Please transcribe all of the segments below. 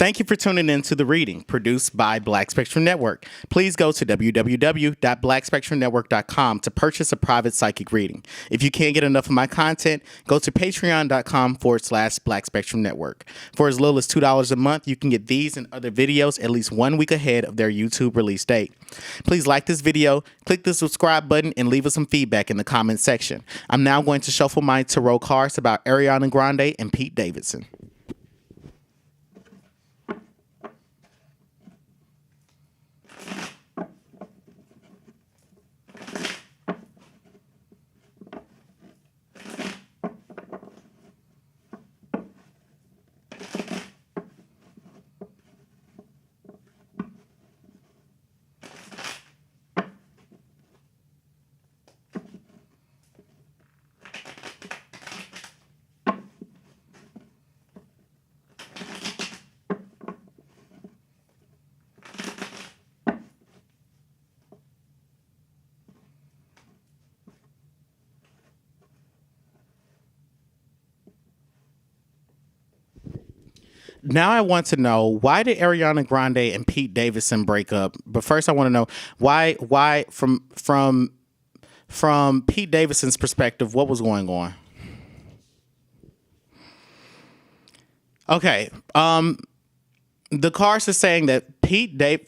Thank you for tuning in to The Reading, produced by Black Spectrum Network. Please go to www.blackspectrumnetwork.com to purchase a private psychic reading. If you can't get enough of my content, go to patreon.com/Black Spectrum Network. For as little as $2 a month, you can get these and other videos at least 1 week ahead of their YouTube release date. Please like this video, click the subscribe button, and leave us some feedback in the comment section. I'm now going to shuffle my tarot cards about Ariana Grande and Pete Davidson. Now I want to know, why did Ariana Grande and Pete Davidson break up? But first I want to know why from Pete Davidson's perspective, what was going on? Okay. The cards are saying that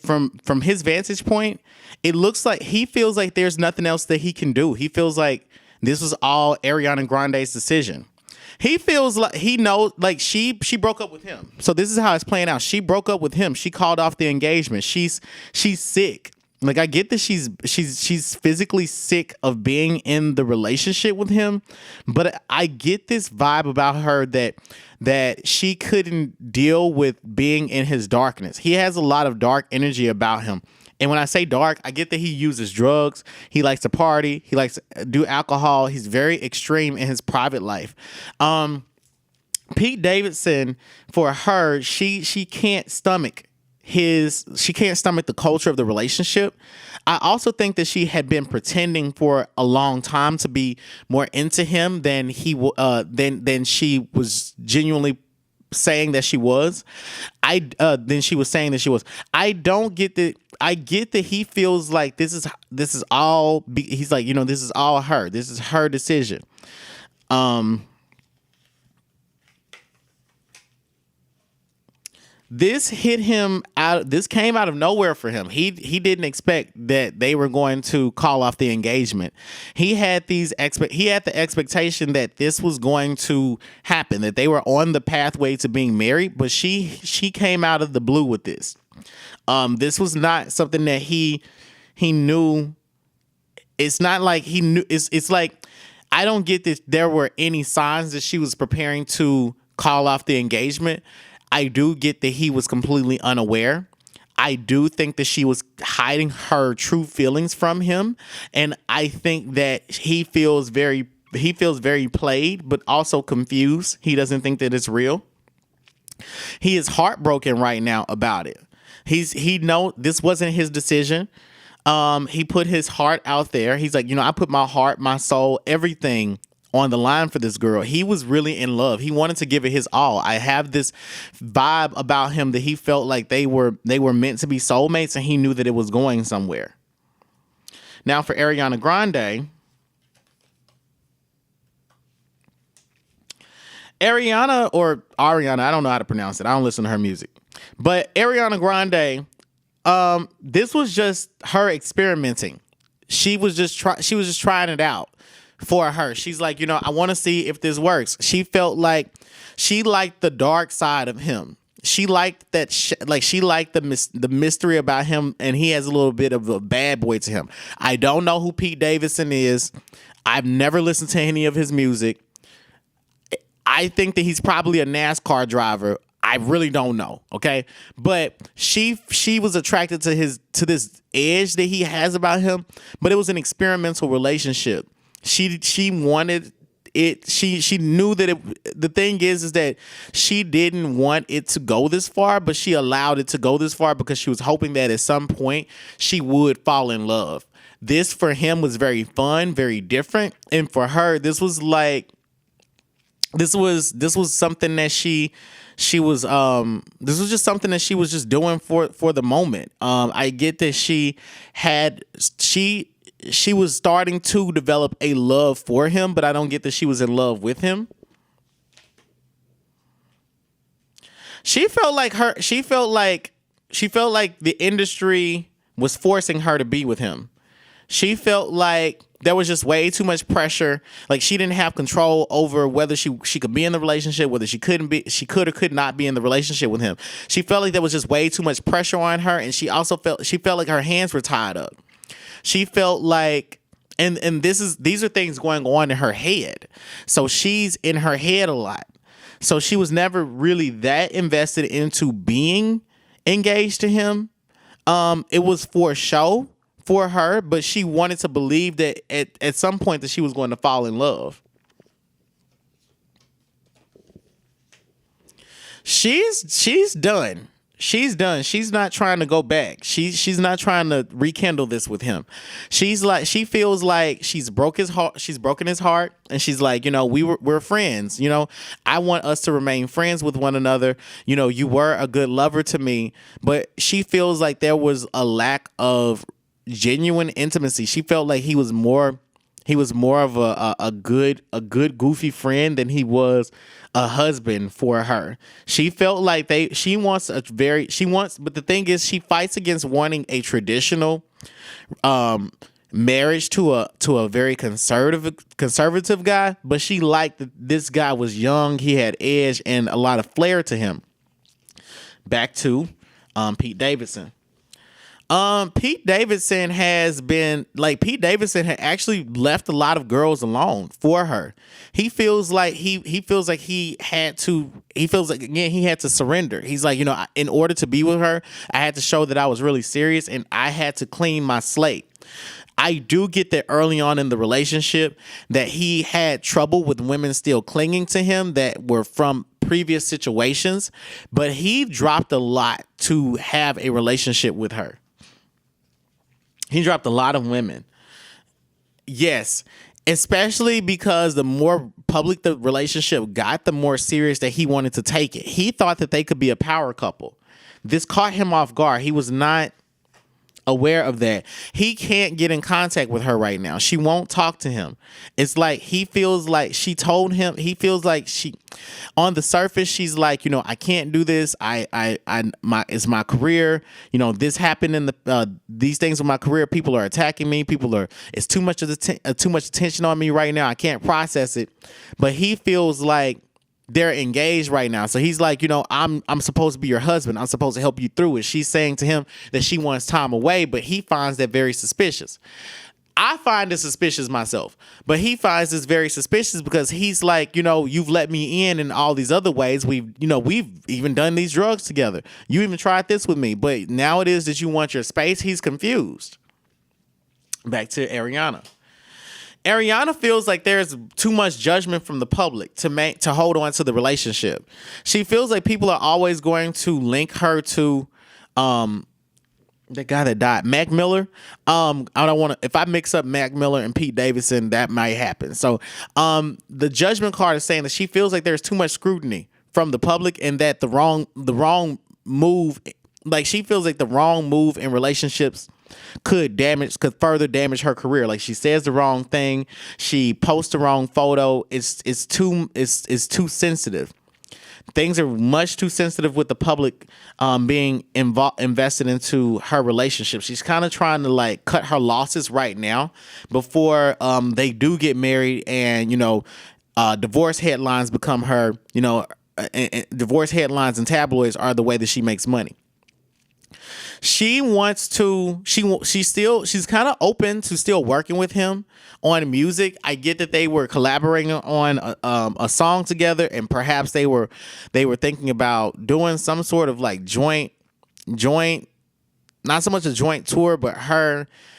from his vantage point, it looks like he feels like there's nothing else that he can do. He feels like this was all Ariana Grande's decision. He feels like he knows, like she broke up with him. So this is how it's playing out. She broke up with him. She called off the engagement. She's sick. Like, I get that she's physically sick of being in the relationship with him, but I get this vibe about her that she couldn't deal with being in his darkness. He has a lot of dark energy about him. And when I say dark, I get that he uses drugs. He likes to party. He likes to do alcohol. He's very extreme in his private life. Pete Davidson, for her, she can't stomach the culture of the relationship. I also think that she had been pretending for a long time to be more into him than than she was genuinely saying that she was. I don't get that. I get that he feels like this is all. He's like, this is all her. This is her decision. This hit him out. This came out of nowhere for him. He didn't expect that they were going to call off the engagement. He had the expectation that this was going to happen, that they were on the pathway to being married, but she came out of the blue with this. This was not something that he knew. It's not like he knew. It's like, I don't get that there were any signs that she was preparing to call off the engagement. I do get that he was completely unaware. I do think that she was hiding her true feelings from him, and I think that he feels very played, but also confused. He doesn't think that it's real. He is heartbroken right now about it. He know this wasn't his decision. He put his heart out there. He's like, I put my heart, my soul, everything on the line for this girl. He was really in love. He wanted to give it his all. I have this vibe about him that he felt like they were meant to be soulmates, and he knew that it was going somewhere. Now for Ariana Grande, Ariana, I don't know how to pronounce it. I don't listen to her music. But Ariana Grande, this was just her experimenting. She was just trying it out for her. She's like, I want to see if this works. She felt like she liked the dark side of him. She liked that, she liked the mystery about him, and he has a little bit of a bad boy to him. I don't know who Pete Davidson is. I've never listened to any of his music. I think that he's probably a NASCAR driver. I really don't know, okay? But she was attracted to this edge that he has about him, but it was an experimental relationship. She wanted it. She knew that the thing is that she didn't want it to go this far, but she allowed it to go this far because she was hoping that at some point she would fall in love. This for him was very fun, very different, and for her this was like This was something that she was this was just something that she was just doing for the moment. I get that she was starting to develop a love for him, but I don't get that she was in love with him. She felt like the industry was forcing her to be with him. She felt like there was just way too much pressure. Like she didn't have control over whether she could be in the relationship, whether she could or could not be in the relationship with him. She felt like there was just way too much pressure on her, and she felt like her hands were tied up. She felt like, and these are things going on in her head. So she's in her head a lot. So she was never really that invested into being engaged to him. It was for show for her, but she wanted to believe that at some point that she was going to fall in love. She's done. She's done. She's not trying to go back. She's not trying to rekindle this with him. She feels like she's broke his heart. She's broken his heart, and she's like, we're friends. I want us to remain friends with one another. You were a good lover to me, but she feels like there was a lack of genuine intimacy. She felt like he was more of a good goofy friend than he was a husband for her. She felt like but the thing is, she fights against wanting a traditional marriage to a very conservative guy, but she liked that this guy was young, he had edge and a lot of flair to him. Back to Pete Davidson. Pete Davidson had actually left a lot of girls alone for her. He feels like he had to surrender. He's like, in order to be with her, I had to show that I was really serious, and I had to clean my slate. I do get that early on in the relationship that he had trouble with women still clinging to him that were from previous situations, but he dropped a lot to have a relationship with her. He dropped a lot of women. Yes, especially because the more public the relationship got, the more serious that he wanted to take it. He thought that they could be a power couple. This caught him off guard. He was not aware of that. He can't get in contact with her right now. She won't talk to him. It's like he feels like she told him. He feels like on the surface, she's like, I can't do this. It's my career. This happened in these things with my career. People are attacking me. It's too much attention on me right now. I can't process it. But he feels like they're engaged right now. So he's like, I'm supposed to be your husband. I'm supposed to help you through it. She's saying to him that she wants time away, but he finds that very suspicious. I find it suspicious myself, but he finds this very suspicious because he's like, you've let me in all these other ways. We've even done these drugs together. You even tried this with me, but now it is that you want your space. He's confused. Back to Ariana. Ariana feels like there's too much judgment from the public to hold on to the relationship. She feels like people are always going to link her to the guy that died, Mac Miller. I don't want to. If I mix up Mac Miller and Pete Davidson, that might happen. So the judgment card is saying that she feels like there's too much scrutiny from the public, and that the wrong move, like she feels like the wrong move in relationships could further damage her career. Like she says the wrong thing, she posts the wrong photo. It's too sensitive. Things are much too sensitive with the public being invested into her relationship. She's kind of trying to cut her losses right now before they do get married, and divorce headlines become her. Divorce headlines and tabloids are the way that she makes money. She's kind of open to still working with him on music. I get that they were collaborating on a song together, and perhaps they were thinking about doing some sort of joint, not so much a joint tour, but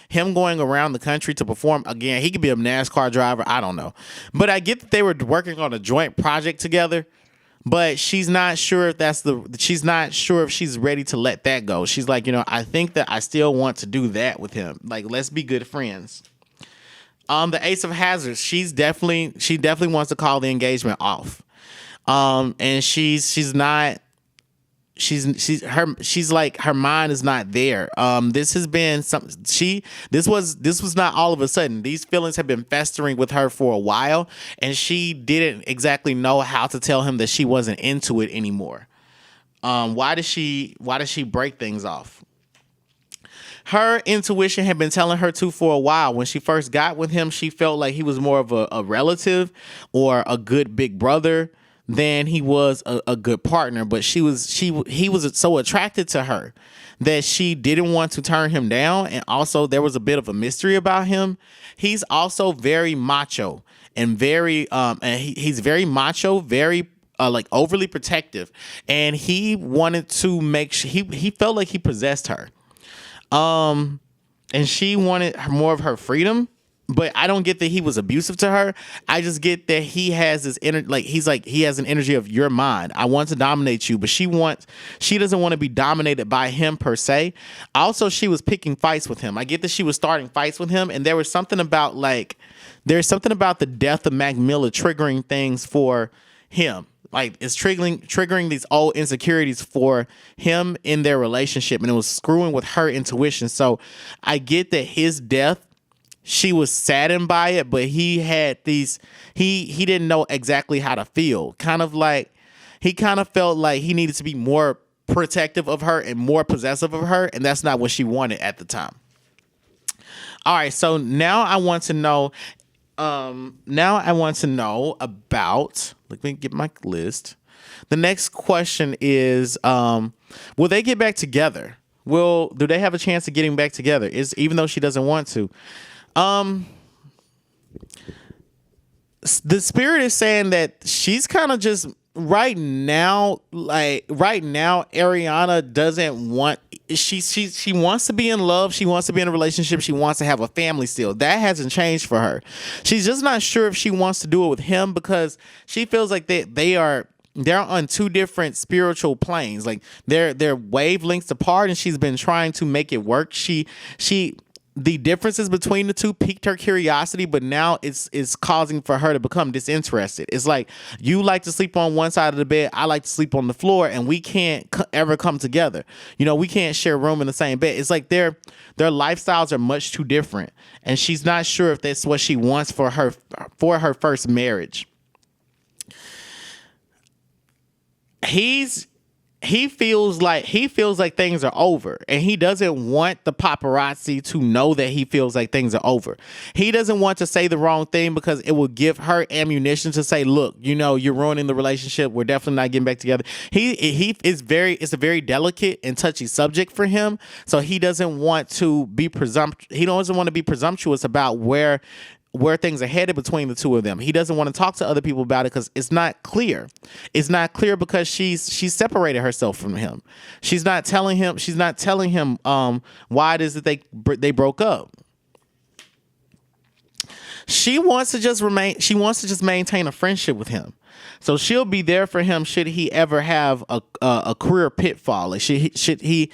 him going around the country to perform. Again, he could be a NASCAR driver. I don't know, but I get that they were working on a joint project together. But she's not sure if she's ready to let that go. She's like, I think that I still want to do that with him. Let's be good friends. The Ace of Hazards, she definitely wants to call the engagement off. And she's not she's like her mind is not there. This has been this was not all of a sudden. These feelings have been festering with her for a while, and she didn't exactly know how to tell him that she wasn't into it anymore. Why does she break things off? Her intuition had been telling her to for a while. When she first got with him, she felt like he was more of a relative or a good big brother than he was a good partner. But he was so attracted to her that she didn't want to turn him down. And also there was a bit of a mystery about him. He's also very macho and he's very macho, very like overly protective. And he wanted to make sure he felt like he possessed her. And she wanted more of her freedom, but I don't get that he was abusive to her. I just get that he has this he has an energy of you're mine. I want to dominate you, but she doesn't want to be dominated by him per se. Also, she was picking fights with him. I get that she was starting fights with him, and there's something about the death of Mac Miller triggering things for him. Like it's triggering these old insecurities for him in their relationship, and it was screwing with her intuition. So I get that his death, she was saddened by it, but he had these he didn't know exactly how to feel. He kind of felt like he needed to be more protective of her and more possessive of her, and that's not what she wanted at the time. All right, so now I want to know about, let me get my list. The next question is, will they get back together? Do they have a chance of getting back together? Even though she doesn't want to. The spirit is saying that she's kind of just right now, Ariana doesn't want, she wants to be in love. She wants to be in a relationship. She wants to have a family still. That hasn't changed for her. She's just not sure if she wants to do it with him because she feels like they're on two different spiritual planes. Like they're wavelengths apart, and she's been trying to make it work. The differences between the two piqued her curiosity, but now it's causing for her to become disinterested. It's like, you like to sleep on one side of the bed, I like to sleep on the floor, and we can't ever come together. We can't share a room in the same bed. It's like their lifestyles are much too different, and she's not sure if that's what she wants for her first marriage. He feels like things are over, and he doesn't want the paparazzi to know that he feels like things are over. He doesn't want to say the wrong thing because it will give her ammunition to say, look, you're ruining the relationship. We're definitely not getting back together. It's a very delicate and touchy subject for him. So he doesn't want to be presumptuous about where things are headed between the two of them. He doesn't want to talk to other people about it because it's not clear. It's not clear because she's separated herself from him. She's not telling him why it is that they broke up. She wants to just maintain a friendship with him. So she'll be there for him should he ever have a career pitfall. Like should he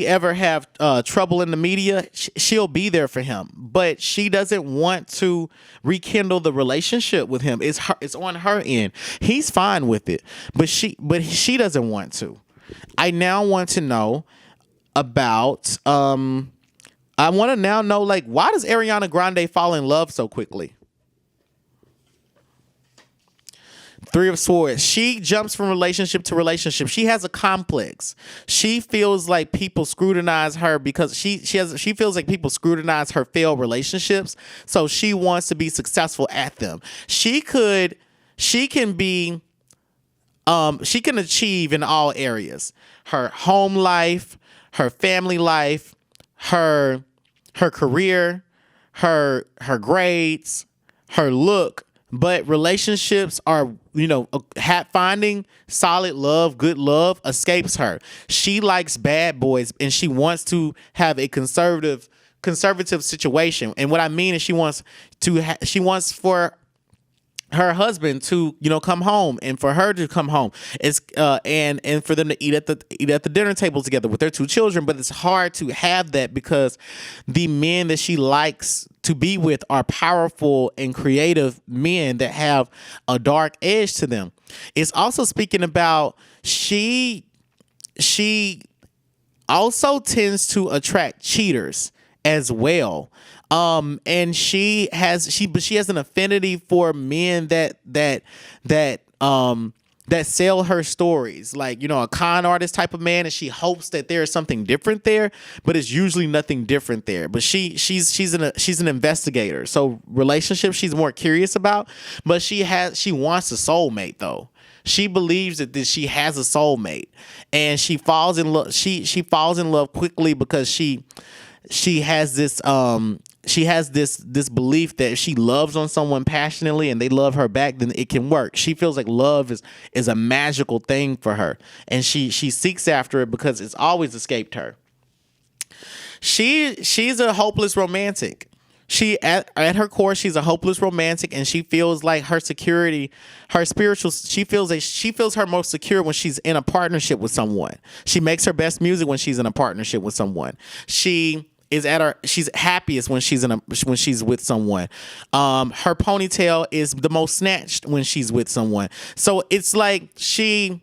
ever have trouble in the media, she'll be there for him. But she doesn't want to rekindle the relationship with him. It's on her end. He's fine with it, but she doesn't want to. I now want to know about I want to now know, like, why does Ariana Grande fall in love so quickly? Three of Swords. She jumps from relationship to relationship. She has a complex. She feels like people scrutinize her because she feels like people scrutinize her failed relationships. So she wants to be successful at them. She can achieve in all areas. Her home life, her family life, her career, her grades, her look. But relationships are, finding solid love, good love escapes her. She likes bad boys, and she wants to have a conservative situation. And what I mean is she wants for her husband to come home, and for her to come home. It's and for them to eat at the dinner table together with their two children. But it's hard to have that because the men that she likes to be with are powerful and creative men that have a dark edge to them. It's also speaking about she also tends to attract cheaters as well. And but she has an affinity for men that sell her stories, like, a con artist type of man, and she hopes that there is something different there, but it's usually nothing different there. But she's an investigator, so relationships she's more curious about, but she wants a soulmate though. She believes that she has a soulmate, and she falls in love. She falls in love quickly because she has this belief that if she loves on someone passionately and they love her back, then it can work. She feels like love is a magical thing for her, and she seeks after it because it's always escaped her. She's a hopeless romantic. She at her core, she's a hopeless romantic, and she feels like her security, she feels her most secure when she's in a partnership with someone. She makes her best music when she's in a partnership with someone. She's happiest when she's with someone. Her ponytail is the most snatched when she's with someone. So it's like she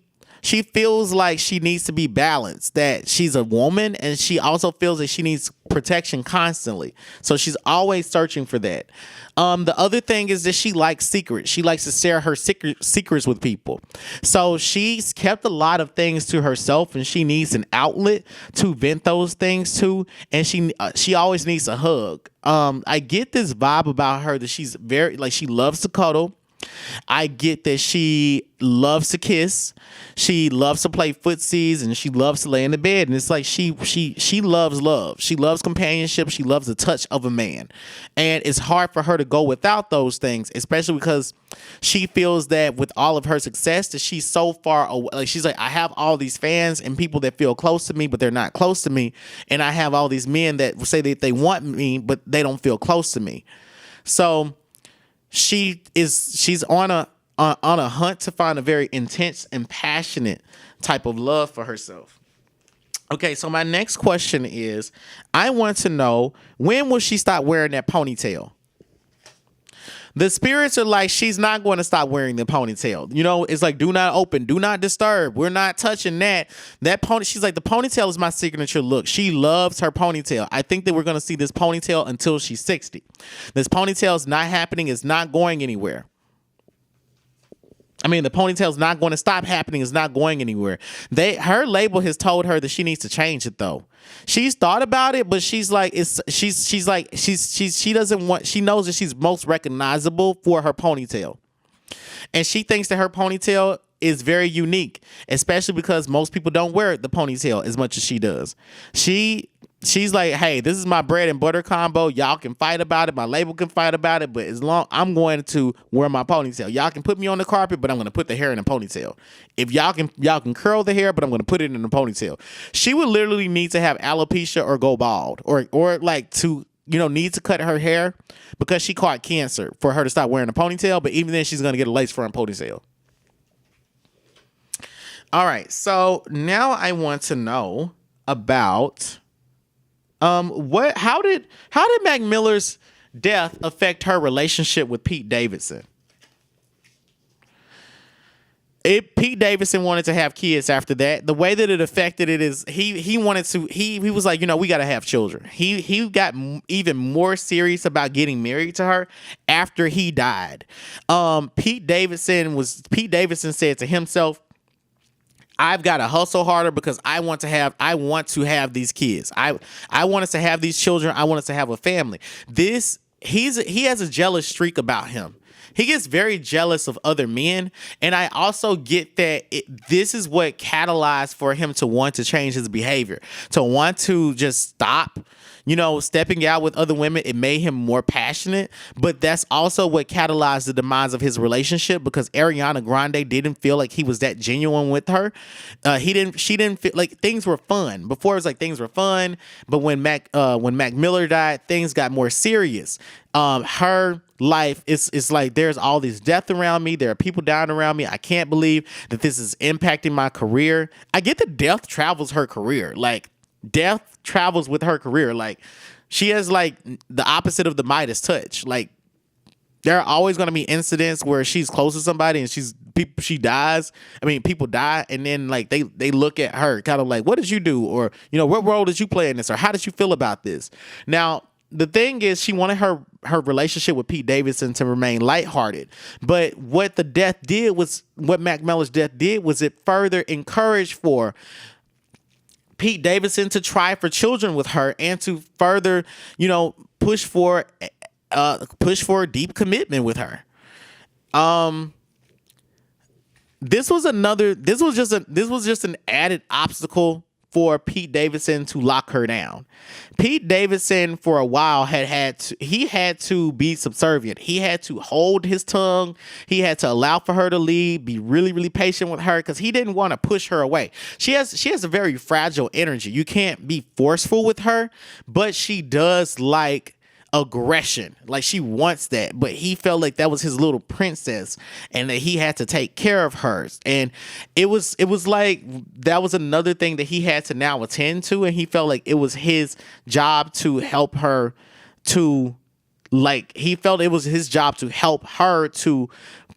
feels like she needs to be balanced, that she's a woman, and she also feels that she needs protection constantly. So she's always searching for that. The other thing is that she likes secrets. She likes to share her secrets with people. So she's kept a lot of things to herself, and she needs an outlet to vent those things to, and she always needs a hug. I get this vibe about her that she's very, like, she loves to cuddle. I get that she loves to kiss. She loves to play footsies, and she loves to lay in the bed. And it's like she loves love. She loves companionship. She loves the touch of a man. And it's hard for her to go without those things, especially because she feels that with all of her success that she's so far away. Like, she's like, I have all these fans and people that feel close to me, but they're not close to me. And I have all these men that say that they want me, but they don't feel close to me. So she's on a hunt to find a very intense and passionate type of love for herself. Okay, so my next question is, I want to know, when will she stop wearing that ponytail? The spirits are like, she's not going to stop wearing the ponytail. It's like, do not open, do not disturb. We're not touching that. She's like, the ponytail is my signature look. She loves her ponytail. I think that we're going to see this ponytail until she's 60. This ponytail is not happening. It's not going anywhere. I mean, the ponytail's not going to stop happening. It's not going anywhere. Her label has told her that she needs to change it though. She's thought about it, but she knows that she's most recognizable for her ponytail. And she thinks that her ponytail is very unique, especially because most people don't wear the ponytail as much as she does. She's like, hey, this is my bread and butter combo. Y'all can fight about it. My label can fight about it. But as long I'm going to wear my ponytail. Y'all can put me on the carpet, but I'm going to put the hair in a ponytail. If y'all can curl the hair, but I'm going to put it in a ponytail. She would literally need to have alopecia or go bald, or like to need to cut her hair because she caught cancer for her to stop wearing a ponytail. But even then, she's going to get a lace front ponytail. All right. So now I want to know about how did Mac Miller's death affect her relationship with Pete Davidson? Pete Davidson wanted to have kids after that. The way that it affected it is he wanted to, he was like, we got to have children. He got even more serious about getting married to her after he died. Pete Davidson said to himself, I've got to hustle harder because I want to have these kids. I want us to have these children. I want us to have a family. He has a jealous streak about him. He gets very jealous of other men. And I also get that this is what catalyzed for him to want to change his behavior, to want to just stop, stepping out with other women. It made him more passionate, but that's also what catalyzed the demise of his relationship, because Ariana Grande didn't feel like he was that genuine with her. She didn't feel like things were fun. Before it was like things were fun, but when Mac Miller died, things got more serious. Her life, it's like there's all this death around me. There are people dying around me. I can't believe that this is impacting my career. I get that death travels her career. Like, death travels with her career. Like, she has like the opposite of the Midas touch. Like, there are always going to be incidents where she's close to somebody and she dies. I mean, people die, and then like they look at her kind of like, what did you do? Or, what role did you play in this? Or how did you feel about this? Now, the thing is, she wanted her relationship with Pete Davidson to remain lighthearted. But what Mac Miller's death did was it further encouraged for Pete Davidson to try for children with her and to further, push for a deep commitment with her. This was just an added obstacle for Pete Davidson to lock her down. Pete Davidson, for a while, had to be subservient. He had to hold his tongue. He had to allow for her to lead, be really, really patient with her, because he didn't want to push her away. She has a very fragile energy. You can't be forceful with her, but she does like aggression. Like, she wants that, but he felt like that was his little princess and that he had to take care of hers. And it was like that was another thing that he had to now attend to, and he felt like it was his job to help her to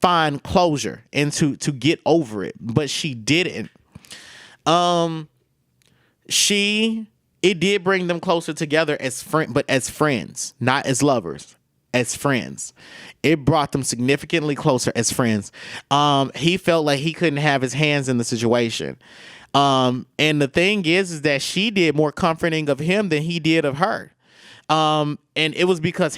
find closure and to get over it, but she didn't. It did bring them closer together as friends, not as lovers, as friends. It brought them significantly closer as friends. He felt like he couldn't have his hands in the situation. And the thing is that she did more comforting of him than he did of her. And it was because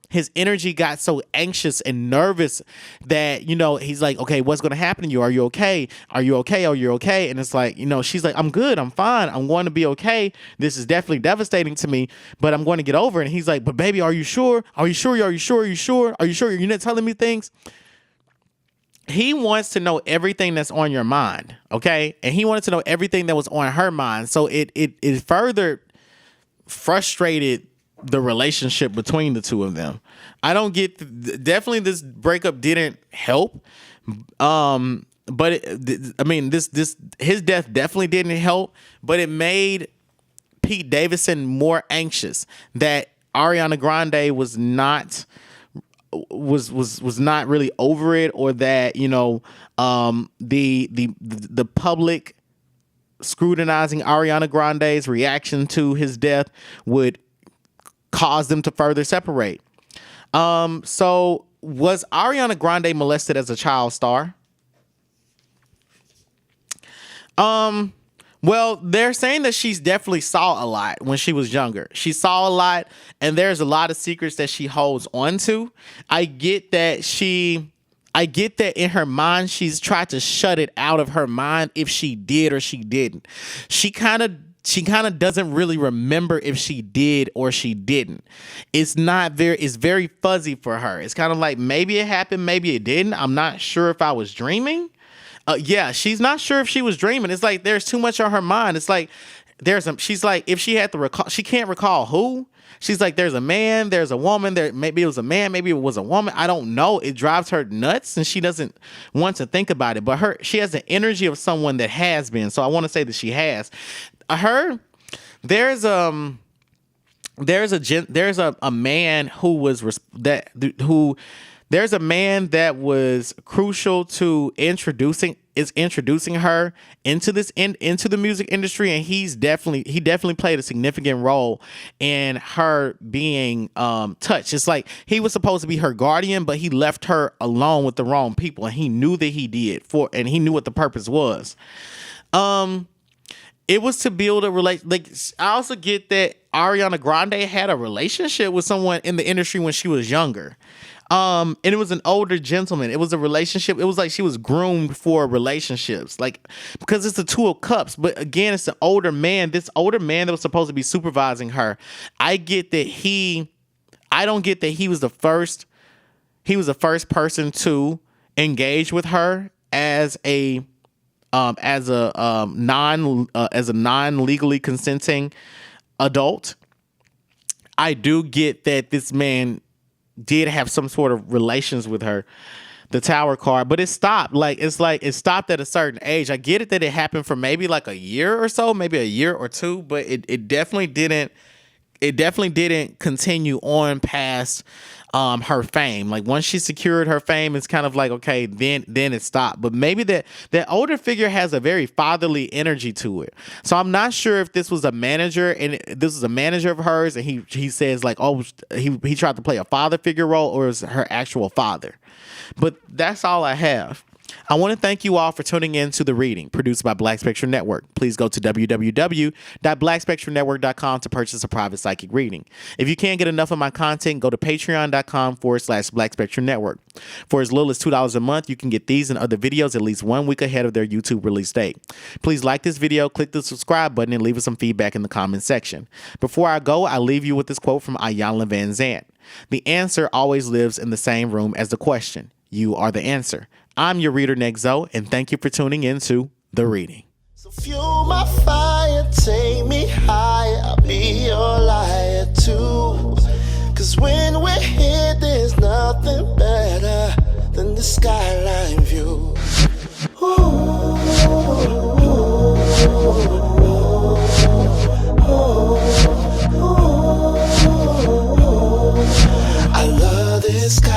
his energy got so anxious and nervous that, he's like, okay, what's going to happen to you? Are you okay? Are you okay? Are you okay? And it's like, she's like, I'm good. I'm fine. I'm going to be okay. This is definitely devastating to me, but I'm going to get over it. And he's like, but baby, are you sure? Are you sure? Are you sure? Are you sure? Are you sure? You're not telling me things? He wants to know everything that's on your mind. Okay. And he wanted to know everything that was on her mind. So it further frustrated the relationship between the two of them. I don't get definitely this breakup didn't help. But his death definitely didn't help, but it made Pete Davidson more anxious that Ariana Grande was not really over it, or that, the public scrutinizing Ariana Grande's reaction to his death would cause them to further separate. So was Ariana Grande molested as a child star? Well, they're saying that she's definitely saw a lot when she was younger. She saw a lot, and there's a lot of secrets that she holds on to. I get that in her mind, she's tried to shut it out of her mind if she did or she didn't. She kind of doesn't really remember if she did or she didn't. It's very fuzzy for her. It's kind of like, maybe it happened, maybe it didn't. I'm not sure if I was dreaming. Yeah, she's not sure if she was dreaming. It's like there's too much on her mind. It's like she's like, if she had to recall, she can't recall who. She's like, there's a man, there's a woman, maybe it was a man, maybe it was a woman. I don't know. It drives her nuts, and she doesn't want to think about it. But she has the energy of someone that has been. So I want to say that she has. There's a man there's a man that was crucial to introducing her into the music industry, and he definitely played a significant role in her being touched. It's like he was supposed to be her guardian, but he left her alone with the wrong people, and he knew that he did and he knew what the purpose was. It was to build a relation. Like, I also get that Ariana Grande had a relationship with someone in the industry when she was younger. And it was an older gentleman. It was a relationship. It was like she was groomed for relationships, like, because it's the Two of Cups. But again, it's an older man. This older man that was supposed to be supervising her. I don't get that he was the first. He was the first person to engage with her as a non-legally consenting adult. I do get that this man did have some sort of relations with her, the Tower card, but it stopped. Like it stopped at a certain age. I get it that it happened for maybe like a year or so, maybe a year or two, but it definitely didn't. It definitely didn't continue on past her fame. Like once she secured her fame, it's kind of like, okay, then it stopped. But maybe that older figure has a very fatherly energy to it. So I'm not sure if this was a manager and this was a manager of hers, and he says like, oh, he tried to play a father figure role, or is her actual father. But that's all I have. I want to thank you all for tuning in to The Reading, produced by Black Spectrum Network. Please go to www.blackspectrumnetwork.com to purchase a private psychic reading. If you can't get enough of my content, go to patreon.com/Black Spectrum Network. For as little as $2 a month, you can get these and other videos at least 1 week ahead of their YouTube release date. Please like this video, click the subscribe button, and leave us some feedback in the comments section. Before I go, I leave you with this quote from Iyanla Vanzant. The answer always lives in the same room as the question. You are the answer. I'm your reader, Nexo, and thank you for tuning in to The Reading. So fuel my fire, take me higher, I'll be your liar too. Cause when we're here, there's nothing better than the skyline view. Ooh, I love this sky.